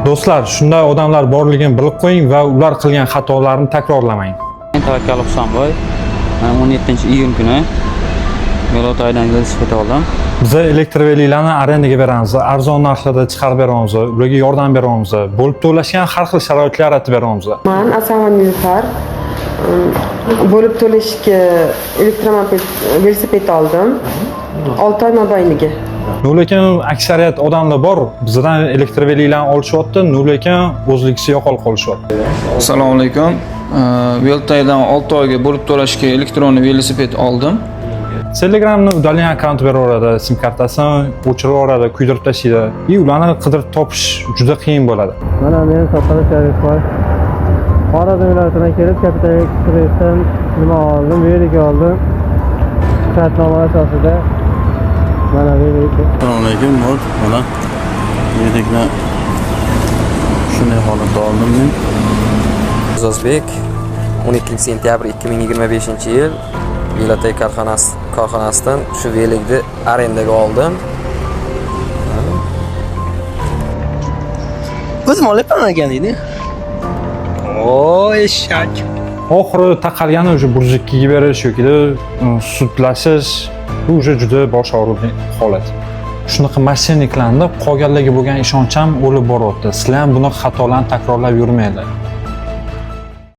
Do'stlar, shunday odamlar borligini bilib qo'ying va ular qilgan xatolarni takrorlamang. Tavakkal Husanboy. Men 17-iyun kuni Yo'lotoydan velosiped oldim. Biz elektrovellarni arendaga beramiz, arzon narxlarda chiqarib beramiz, ularga yordam beramiz, bo'lib to'lashgan har xil sharoitlar yaratib beramiz. Men Asalman Nilufar bo'lib to'lashga elektromobil velosiped oldim. 6 oy mobaynida. Lekin aksariyat odamlar bor, bizdan elektrovellarni olishyapti, lekin o'zligisi yo'qolib qolishyapti. Assalomu alaykum. Veltaydan 6 oyga bo'lib to'lashga elektron velosiped oldim. Telegramni udalgan akkaunt beraveradi, sim kartasini o'chirib yuboradi, kuydirib tashlaydi. Ularni qidirib topish juda qiyin bo'ladi. Mana men Sopol Sharifboy. Xorazm viloyatidan kelib Kapital Express'dan nima oldim, velik oldim. Shartnoma asosida mana velik. Assalomu alaykum. Mana velikni shunday holatda oldim men. O'zbek 12 sentyabr 2025-yil Yo'lotoy korxonasidan shu velikni arendaga oldim. O'zim olib ekan. O eshak. Oxiri taqalgani o'sha burjikkiga berish yoki sudlashish bu o'sha juda bosh og'riqli holat. Shunaqa mashinniklarni qolganlarga bo'lgan ishonchim o'lib boryapti. Sizlar ham bunaqa xatolarni takrorlab yurmanglar.